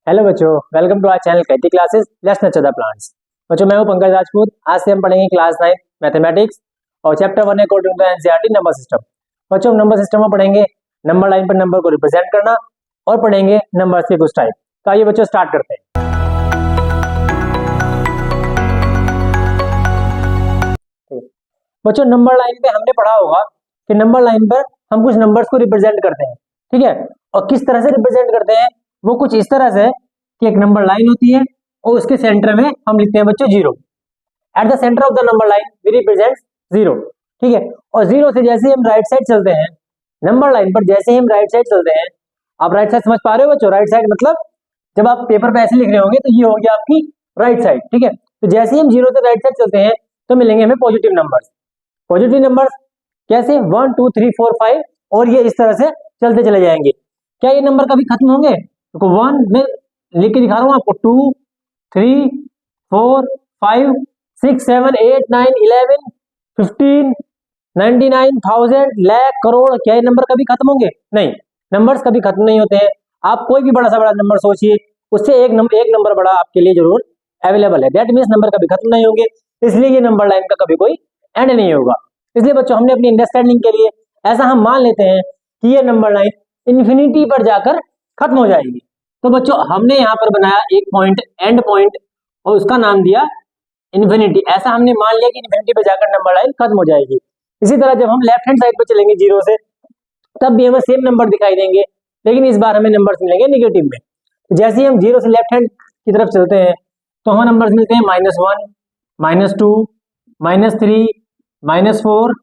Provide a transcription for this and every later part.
Hello बच्चों, welcome to our channel Katy classes let's nurture the plants. बच्चों, मैं हूं पंकज राजपूत। आज से हम पढ़ेंगे क्लास 9 मैथमेटिक्स और chapter 1 according to NCERT number system. बच्चों, हम नंबर सिस्टम में पढ़ेंगे नंबर लाइन पर नंबर को रिप्रेजेंट करना और पढ़ेंगे नंबर्स के कुछ टाइप। तो आइए बच्चों स्टार्ट करते हैं। बच्चों, नंबर लाइन पे हमने पढ़ा होगा कि नंबर लाइन पर हम कुछ नंबर्स को रिप्रेजेंट करते हैं, ठीक है। और किस तरह से रिप्रेजेंट करते हैं, वो कुछ इस तरह से कि एक नंबर लाइन होती है और उसके सेंटर में हम लिखते हैं बच्चों zero. At the centre of the number line we represent zero, ठीक है। और जीरो से जैसे ही हम राइट साइड चलते हैं नंबर लाइन पर, जैसे ही हम राइट साइड चलते हैं, आप राइट साइड समझ पा रहे हो बच्चों? राइट साइड मतलब जब आप पेपर पे ऐसे लिख रहे होंगे तो ये हो गया आपकी राइट साइड, ठीक है। तो जैसे ही हम जीरो से राइट साइड चलते हैं तो मिलेंगे हमें पॉजिटिव नंबर्स। पॉजिटिव नंबर्स कैसे? 1 2 3 4 5 और ये इस तरह से चलते चले जाएंगे। क्या ये नंबर कभी खत्म होंगे? तो 1 में लिख के दिखा रहा हूं आपको, 2 3 4 5 6 7 8 9 11 15 99,000 लाख करोड़। क्या ये नंबर कभी खत्म होंगे? नहीं, नंबर्स कभी खत्म नहीं होते हैं। आप कोई भी बड़ा सा बड़ा नंबर सोचिए, उससे एक नंबर बड़ा आपके लिए जरूर अवेलेबल है। दैट मीन्स नंबर कभी खत्म नहीं होंगे, इसलिए ये नंबर लाइन का कभी कोई एंड नहीं होगा। इसलिए बच्चों हमने अपनी अंडरस्टैंडिंग के लिए ऐसा हम मान लेते हैं कि ये नंबर लाइन इन्फिनिटी पर जाकर खत्म हो जाएगी। तो बच्चों हमने यहाँ पर बनाया एक पॉइंट, एंड पॉइंट, और उसका नाम दिया इन्फिनिटी। ऐसा हमने मान लिया कि इन्फिनिटी पर जाकर नंबर लाइन खत्म हो जाएगी। इसी तरह जब हम लेफ्ट हैंड साइड पर चलेंगे जीरो से, तब भी हमें सेम नंबर दिखाई देंगे, लेकिन इस बार हमें नंबर्स मिलेंगे नेगेटिव में। तो जैसे ही हम जीरो से लेफ्ट हैंड की तरफ चलते हैं तो हमें नंबर्स मिलते हैं -1 -2 -3 -4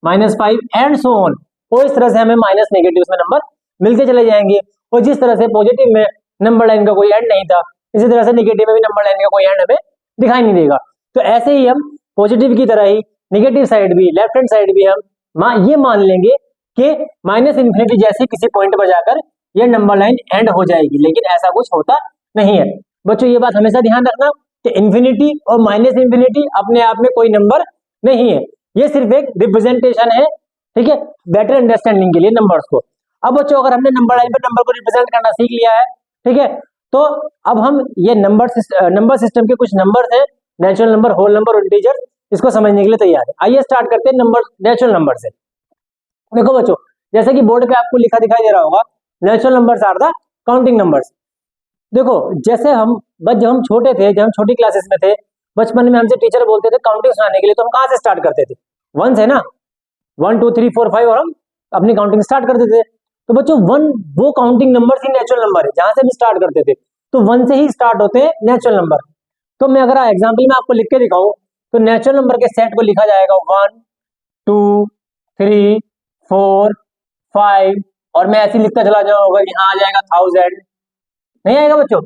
-5 एंड सो ऑन। और इस तरह से हमें माइनस नेगेटिव में नंबर मिलते चले जाएंगे। और जिस तरह से पॉजिटिव में नंबर लाइन का कोई एंड नहीं था, इसी तरह से नेगेटिव में भी नंबर लाइन का कोई एंड हमें दिखाई नहीं देगा। तो ऐसे ही हम पॉजिटिव की तरह ही नेगेटिव साइड भी, लेफ्ट हैंड साइड भी हम ये मान लेंगे कि माइनस इन्फिनिटी जैसे किसी पॉइंट पर जाकर ये नंबर लाइन एंड हो जाएगी, लेकिन ऐसा कुछ होता नहीं है। बच्चों ये बात हमेशा ध्यान रखना कि इन्फिनिटी और माइनस इन्फिनिटी अपने आप में कोई नंबर नहीं है, ये सिर्फ एक रिप्रेजेंटेशन है, ठीक है, बेटर अंडरस्टैंडिंग के लिए नंबर्स को। अब बच्चों अगर हमने नंबर लाइन पर नंबर को रिप्रेजेंट करना सीख लिया है, ठीक है, तो अब हम ये नंबर सिस्टम के कुछ नंबर्स हैं, नेचुरल नंबर, होल नंबर और इंटीजर, इसको समझने के लिए तैयार है। आइए स्टार्ट करते हैं नंबर, नेचुरल नंबर से। देखो बच्चों, जैसे कि बोर्ड पे आपको लिखा दिखाई दे रहा होगा, natural numbers are the counting numbers. देखो जैसे जब हम छोटे थे, जब हम छोटी क्लासेस में थे, बचपन में हमसे टीचर बोलते थे काउंटिंग सुनाने के लिए, तो हम कहाँ से स्टार्ट करते थे? 1 से ना, 1 2 3 4 5 और हम अपनी काउंटिंग स्टार्ट करते थे। तो बच्चों 1 वो काउंटिंग नंबर ही नेचुरल नंबर है जहां से हम स्टार्ट करते थे। तो 1 से ही स्टार्ट होते हैं नेचुरल नंबर। तो मैं अगर एग्जाम्पल में आपको लिख के दिखाऊं तो नेचुरल नंबर के सेट को लिखा जाएगा 1 2 3 4 5, और मैं ऐसे लिखता चला जाऊंगा, यहाँ आ जाएगा 1000, नहीं आएगा बच्चों?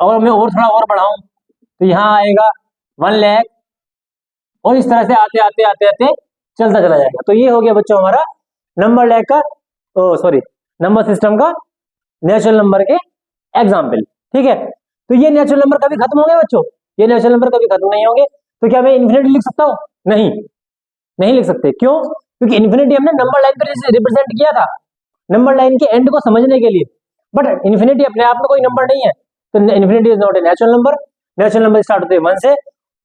अगर मैं और थोड़ा और बढ़ाऊं तो यहाँ आएगा 1 लाख, और इस तरह से आते आते आते आते चलता चला जाएगा। तो ये हो गया बच्चों हमारा नंबर लाइन का, नंबर सिस्टम का नेचुरल नंबर के एग्जाम्पल, ठीक है। तो ये नेचुरल नंबर कभी खत्म होंगे बच्चों? ये नेचुरल नंबर कभी खत्म नहीं होंगे। तो क्या मैं इन्फिनिटी लिख सकता हूँ? नहीं, नहीं लिख सकते। क्यों? क्योंकि इन्फिनिटी हमने नंबर लाइन पर रिप्रेजेंट किया था, नंबर लाइन के एंड को समझने के लिए, बट इन्फिनिटी अपने आप में कोई नंबर नहीं है। तो infinity is not a natural number. Natural number start होते हैं 1 से,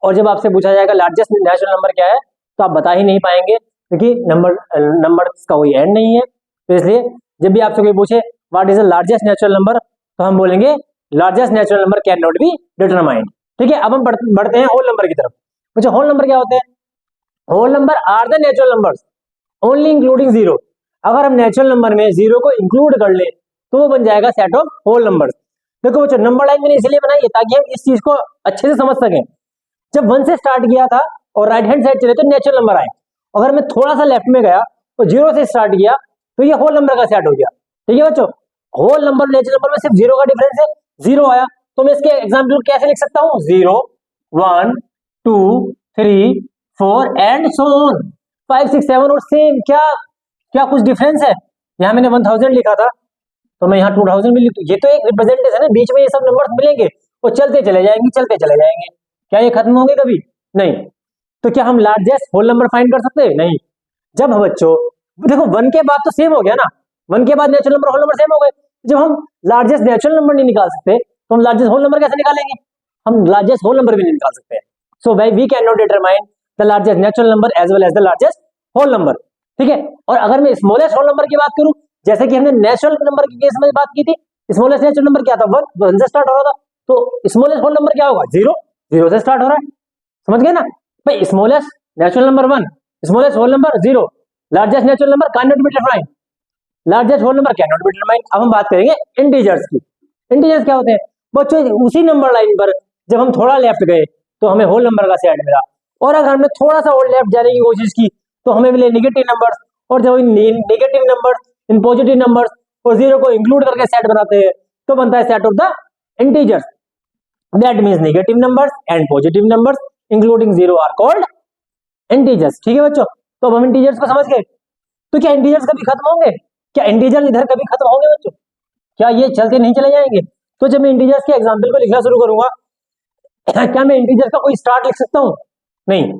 और जब आपसे पूछा जाएगा लार्जेस्ट नेचुरल नंबर क्या है, तो आप बता ही नहीं पाएंगे, क्योंकि नंबर का कोई एंड नहीं है। तो इसलिए जब भी आपसे कोई पूछे what is the largest natural number, तो हम बोलेंगे largest natural number can not be determined, ठीक है। अब हम बढ़ते हैं होल नंबर की तरफ। मुझे होल नंबर क्या होते हैं? Whole number are the natural numbers only including zero. अगर हम नेचुरल नंबर में जीरो को इंक्लूड कर ले तो वो बन जाएगा सेट ऑफ होल नंबर्स। देखो बच्चों, नंबर लाइन मैंने इसलिए बनाई है ताकि हम इस चीज को अच्छे से समझ सकें। जब 1 से स्टार्ट किया था और राइट हैंड साइड चले तो नेचुरल नंबर आए, अगर मैं थोड़ा सा लेफ्ट में गया तो जीरो से स्टार्ट किया तो ये होल नंबर का सेट हो गया, ठीक है बच्चों। होल नंबर नेचुरल नंबर में सिर्फ जीरो का डिफरेंस है, जीरो आया, तो मैं इसके एग्जाम्पल कैसे लिख सकता हूँ? 0 1 2 3 4 एंड सो ऑन 5 6 7, और सेम क्या कुछ डिफरेंस है? यहाँ मैंने 1000 लिखा था तो मैं यहाँ 2000 भी लिख दूं। ये तो एक रिप्रेजेंटेशन है, बीच में ये सब नंबर्स मिलेंगे और चलते चले जाएंगे, चलते चले जाएंगे। क्या ये खत्म होंगे कभी? नहीं। तो क्या हम लार्जेस्ट होल नंबर फाइंड कर सकते हैं? नहीं। जब बच्चों देखो 1 के बाद तो सेम हो गया ना, 1 के बाद natural number whole number same हो गए। जब हम लार्जेस्ट नेचुरल नंबर नहीं निकाल सकते तो हम लार्जेस्ट होल नंबर कैसे निकालेंगे? हम लार्जेस्ट होल नंबर भी नहीं निकाल सकते हैं। सो भाई we can not determine the largest natural number as well as the largest whole number, ठीक है। और अगर मैं स्मॉलेस्ट होल नंबर की बात करूं, जैसे कि हमने नेचुरल नंबर के केस में बात की थी, स्मॉलेस्ट नेचुरल नंबर क्या था? 1 से स्टार्ट हो रहा था, तो स्मॉलेस्ट होल नंबर क्या होगा? 0 से स्टार्ट हो रहा है, समझ गए ना भाई? Smallest natural number 1, smallest whole number 0, largest natural number can not be determined, largest whole number can not be determined. अब हम बात करेंगे इंटीजर्स की। इंटीजर्स क्या होते हैं बच्चों? उसी नंबर लाइन पर जब हम थोड़ा लेफ्ट गए तो हमें होल नंबर का सेट मिला, और अगर हमने थोड़ा सा और लेफ्ट जाने की कोशिश की तो हमें मिले नेगेटिव नंबर्स, और जब negative numbers in positive numbers और 0 को इंक्लूड करके सेट बनाते हैं तो बनता है set of the integers. That means negative numbers and positive numbers including 0 are called integers, ठीक है बच्चों? तो अब हम इंटीजर्स को समझ गए। तो क्या इंटीजर्स कभी खत्म होंगे? क्या इंटीजर इधर कभी खत्म होंगे बच्चों? क्या ये चलते नहीं चले जाएंगे? तो जब मैं इंटीजर्स के एग्जांपल को लिखना शुरू करूंगा, क्या मैं इंटीजर्स का कोई स्टार्ट लिख सकता हूं? नहीं,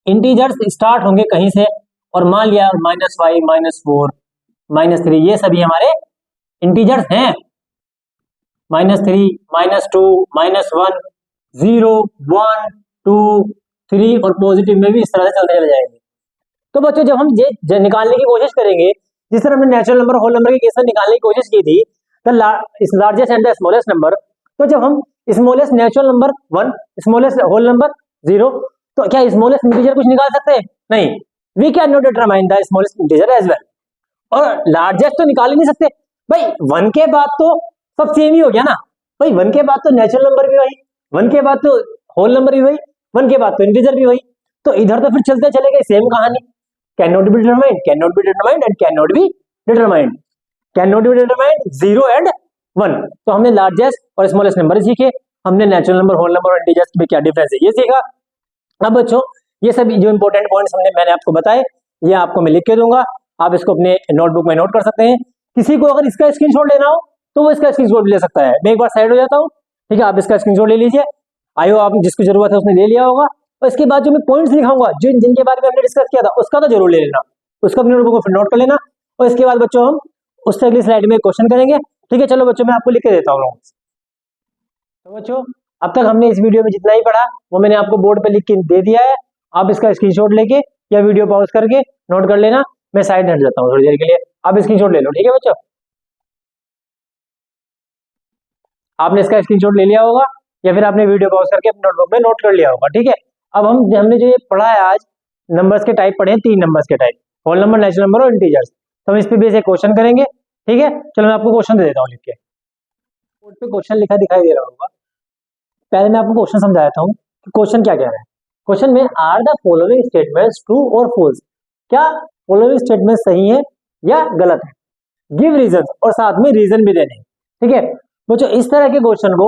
इंटीजर्स स्टार्ट होंगे कहीं से, और मान लिया -5 -4 -3 ये सभी हमारे इंटीजर्स हैं। -3 -2 -1 0 1 2 3 और पॉजिटिव में भी इस तरह से चलते चले जाएंगे। तो बच्चों जब हम ये निकालने की कोशिश करेंगे, जिस तरह हमने नेचुरल नंबर होल नंबर के केस में निकालने की कोशिश की थी, the largest and the smallest number, तो जब हम smallest natural number 1, smallest whole number 0, तो क्या स्मॉलेस्ट इंटीजर कुछ निकाल सकते हैं? नहीं, we can not determine the smallest integer as well. और लार्जेस्ट तो निकाल ही नहीं सकते भाई, 1 के बाद तो सब सेम ही हो गया ना भाई, 1 के बाद तो नेचुरल नंबर भी वही, 1 के बाद तो होल नंबर भी वही, 1 के बाद तो इंटीजर भी वही, तो इधर तो फिर चलते चले गए सेम कहानी। Can not be determined, can not be determined and can not be determined, can not be determined 0 and 1। तो हमने लार्जेस्ट और स्मॉलेस्ट नंबर सीखे, हमने नेचुरल नंबर होल नंबर और इंटीजर्स में क्या डिफरेंस है ये सीखा। अब बच्चों ये सभी जो इंपॉर्टेंट पॉइंट्स मैंने आपको बताए, ये आपको मैं लिख के दूंगा, आप इसको अपने नोटबुक में नोट कर सकते हैं। किसी को अगर इसका स्क्रीनशॉट लेना हो तो वो इसका स्क्रीनशॉट ले सकता है। मैं एक बार साइड हो जाता हूँ, ठीक है? आप इसका स्क्रीनशॉट ले लीजिए, आयो आप जिसको जरूरत है उसने ले लिया होगा, और इसके बाद जो मैं पॉइंट्स लिखाऊंगा जिनके बारे में हमने डिस्कस किया था उसका तो जरूर ले लेना, उसका अपने नोटबुक में फिर नोट कर लेना, और इसके बाद बच्चों हम उससे अगली स्लाइड में क्वेश्चन करेंगे, ठीक है? चलो बच्चों मैं आपको लिख के देता हूँ। तो बच्चों अब तक हमने इस वीडियो में जितना ही पढ़ा वो मैंने आपको बोर्ड पे लिख के दे दिया है, आप इसका स्क्रीनशॉट लेके या वीडियो पॉज करके नोट कर लेना। मैं साइड हट जाता हूँ थोड़ी देर के लिए, आप स्क्रीनशॉट ले लो, ठीक है बच्चों? आपने इसका स्क्रीनशॉट ले लिया होगा या फिर आपने वीडियो पॉज करके अपने नोटबुक में नोट कर लिया होगा, ठीक है? अब हमने जो ये पढ़ा है आज, नंबर्स के टाइप पढ़े हैं, 3 नंबर्स के type, whole number, natural number और इंटीजर्स। तो हम इस पे बेस एक क्वेश्चन करेंगे, ठीक है? चलो मैं आपको क्वेश्चन दे देता हूँ लिख के, बोर्ड पे क्वेश्चन लिखा दिखाई दे रहा होगा। पहले मैं आपको क्वेश्चन समझा देता हूँ कि क्वेश्चन क्या कह रहा है। क्वेश्चन में are the following statements true or false, क्या फॉलोइंग स्टेटमेंट सही है या गलत है? गिव रीजन, और साथ में रीजन भी देने, ठीक है बच्चों? इस तरह के क्वेश्चन को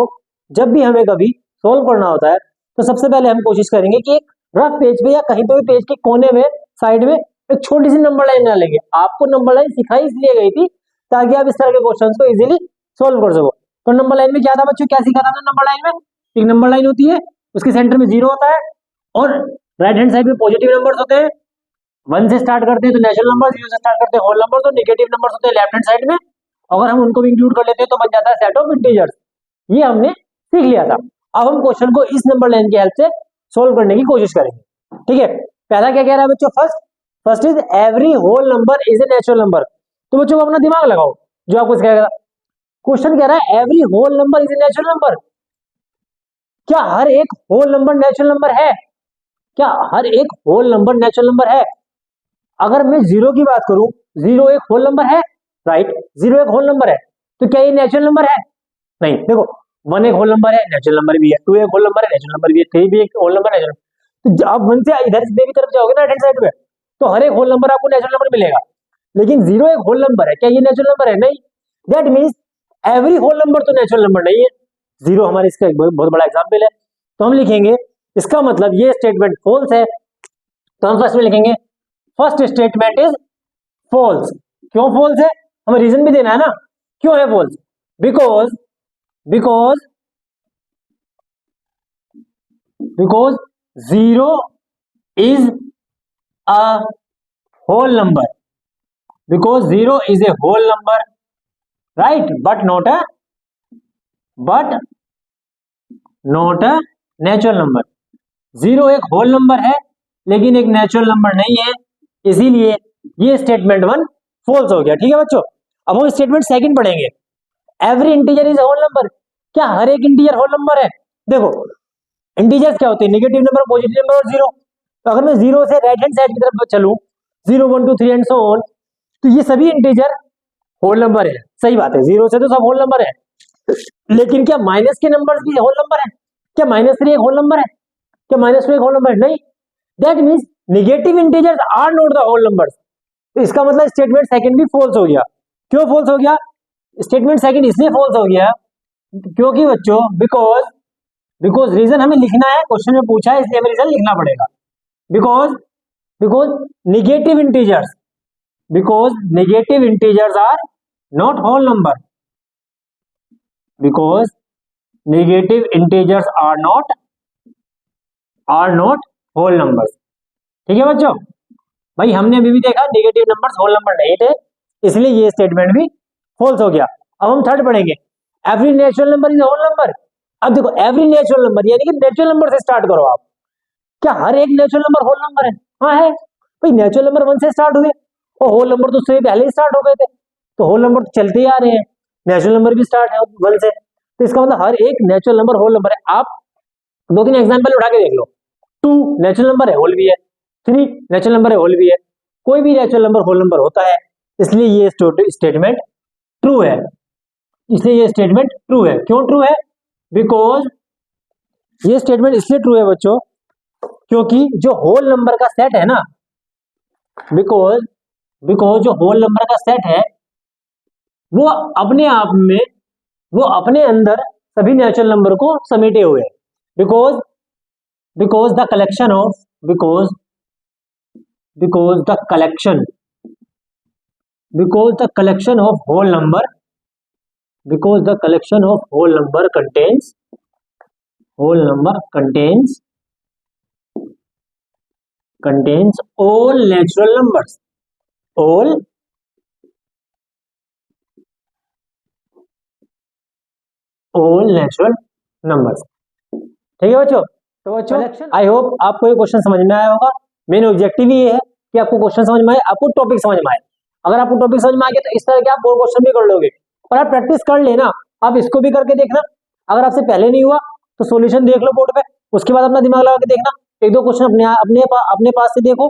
जब भी हमें कभी सोल्व करना होता है तो सबसे पहले हम कोशिश करेंगे कि एक रफ पेज पे या कहीं पे भी पेज के कोने में साइड में एक छोटी सी नंबर लाइन डालेंगे। आपको नंबर लाइन सिखाई इसलिए गई थी ताकि आप इस तरह के क्वेश्चन को इजीली सोल्व कर सको। तो नंबर लाइन में क्या था बच्चों, क्या सीखा था हमने? नंबर लाइन में एक नंबर लाइन होती है, उसके सेंटर में 0 होता है, और राइट हैंड साइड में पॉजिटिव नंबर्स होते हैं। 1 से स्टार्ट करते हैं तो नेचुरल नंबर, 0 से स्टार्ट करते हैं होल नंबर, तो नेगेटिव नंबर्स होते हैं लेफ्ट हैंड साइड में। अगर हम उनको भी इंक्लूड कर लेते हैं तो बन जाता है सेट ऑफ इंटीजर्स। ये हमने सीख लिया था। अब हम क्वेश्चन को इस नंबर लाइन की हेल्प से सोल्व करने की कोशिश करेंगे, ठीक है? पहला क्या कह रहा है बच्चों? First is every whole number is a natural number. तो बच्चों अपना दिमाग लगाओ, जो आपको सिखाएगा। क्वेश्चन कह रहा है every whole number is a natural number. क्या हर एक होल नंबर नेचुरल नंबर है? क्या हर एक होल नंबर नेचुरल नंबर है? अगर मैं 0 की बात करूं, 0 एक होल नंबर है, राइट? 0 एक होल नंबर है, तो क्या ये नेचुरल नंबर है? नहीं। देखो 1 एक होल नंबर है, नेचुरल नंबर भी है, 2 एक होल नंबर है, नेचुरल नंबर भी है, 3 भी एक होल नंबर है, नेचुरल। तो आप 1 से इधर से भी तरफ जाओगे ना राइट हैंड साइड में, तो हर एक होल नंबर आपको नेचुरल नंबर मिलेगा। लेकिन 0 एक होल नंबर है, क्या ये नेचुरल नंबर है? नहीं। That means every whole number तो नेचुरल नंबर नहीं है। 0 हमारे इसका एक बहुत बड़ा एग्जांपल है। तो हम लिखेंगे इसका मतलब ये स्टेटमेंट फॉल्स है, तो हम फर्स्ट में लिखेंगे फर्स्ट स्टेटमेंट इज फॉल्स। क्यों फॉल्स है? हमें रीजन भी देना है ना, क्यों है false? Because 0 is a whole number, because 0 is a whole number, right, but not a but not a natural number. 0 एक होल नंबर है लेकिन एक नेचुरल नंबर नहीं है, इसीलिए ये स्टेटमेंट 1 फॉल्स हो गया। ठीक है बच्चों, अब हम स्टेटमेंट सेकंड पढ़ेंगे। Every integer is a whole number. क्या हर एक इंटीजर होल नंबर है? देखो इंटीजर्स क्या होते हैं, नेगेटिव नंबर, पॉजिटिव नंबर और जीरो। तो अगर मैं जीरो से राइट हैंड साइड की तरफ चलूं, 0 1 2 3 एंड सो ऑन, तो ये सभी इंटीजर होल नंबर है। सही बात है, जीरो से तो सब होल नंबर है, लेकिन क्या माइनस के नंबर्स भी होल नंबर है? क्या -3 एक होल नंबर है? क्या -2 एक होल नंबर है? नहीं। That means negative integers are not the whole numbers. तो इसका मतलब स्टेटमेंट सेकंड भी फॉल्स हो गया। क्यों फॉल्स हो गया? स्टेटमेंट सेकंड इसलिए फॉल्स हो गया क्योंकि बच्चों बिकॉज रीजन हमें लिखना है, क्वेश्चन में पूछा है इसलिए हमें रीजन लिखना पड़ेगा। Because negative integers are not whole number. Because negative integers are not whole numbers. ठीक है बच्चों, भाई हमने अभी भी देखा नेगेटिव नंबर्स होल नंबर नहीं थे, इसलिए ये स्टेटमेंट भी फॉल्स हो गया। अब हम थर्ड पढ़ेंगे, every natural number is whole number. अब देखो एवरी नेचुरल नंबर यानी कि नेचुरल नंबर से स्टार्ट करो आप। क्या हर एक नेचुरल नंबर होल नंबर है? हाँ है भाई, नेचुरल नंबर 1 से स्टार्ट हुए और होल नंबर तो उससे पहले ही स्टार्ट हो गए थे, तो होल नंबर तो चलते ही आ रहे हैं, नेचुरल नंबर भी स्टार्ट है 1 से, तो इसका मतलब हर एक नेचुरल नंबर होल नंबर है। आप 2-3 एग्जाम्पल उठा के देख लो, 2 नेचुरल नंबर है, होल भी है, 3 नेचुरल नंबर है, होल भी है, कोई भी नेचुरल नंबर होल नंबर होता है, इसलिए ये स्टेटमेंट ट्रू है। इसलिए ये स्टेटमेंट ट्रू है। क्यों ट्रू है? बिकॉज ये स्टेटमेंट इसलिए ट्रू है बच्चों क्योंकि जो होल नंबर का सेट है ना, बिकॉज जो होल नंबर का सेट है वो अपने आप में, वो अपने अंदर सभी नेचुरल नंबर को समेटे हुए है। Because the collection of whole number contains all natural numbers, all natural numbers। ठीक है बच्चों, तो बच्चों आई होप आपको ये क्वेश्चन समझ में आया होगा। मेन ऑब्जेक्टिव ये है कि आपको क्वेश्चन समझ में आए, आपको टॉपिक समझ में आए। अगर आपको टॉपिक समझ में आ गया तो इस तरह के आप और क्वेश्चन भी कर लोगे, और आप प्रैक्टिस कर लेना, आप इसको भी करके देखना। अगर आपसे पहले नहीं हुआ तो सॉल्यूशन देख लो बोर्ड पे, उसके बाद अपना दिमाग लगा के देखना, 1-2 क्वेश्चन अपने पास से देखो,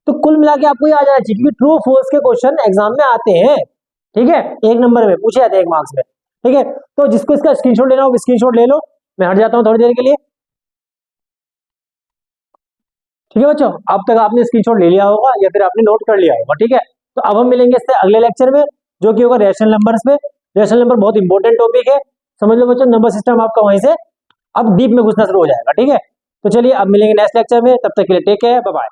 तो कुल मिला के आपको ये आ जाना चाहिए, क्योंकि ट्रू फॉल्स के क्वेश्चन एग्जाम में आते हैं। ठीक है, 1 नंबर में पूछे जाते हैं 1 मार्क्स में। ठीक है, तो जिसको इसका स्क्रीनशॉट लेना हो स्क्रीनशॉट ले लो, मैं हट जाता हूँ थोड़ी देर के लिए। ठीक है बच्चों, अब तक आपने स्क्रीनशॉट ले लिया होगा या फिर आपने नोट कर लिया होगा। ठीक है, तो अब हम मिलेंगे इससे अगले लेक्चर में, जो कि होगा रेशनल नंबर्स पे। रेशनल नंबर बहुत इंपॉर्टेंट टॉपिक है, समझ लो बच्चों, नंबर सिस्टम आपका वहीं से अब डीप में घुसना शुरू हो जाएगा। ठीक है, तो चलिए अब मिलेंगे नेक्स्ट लेक्चर में, तब तक के लिए टेक केयर, बाय बाय।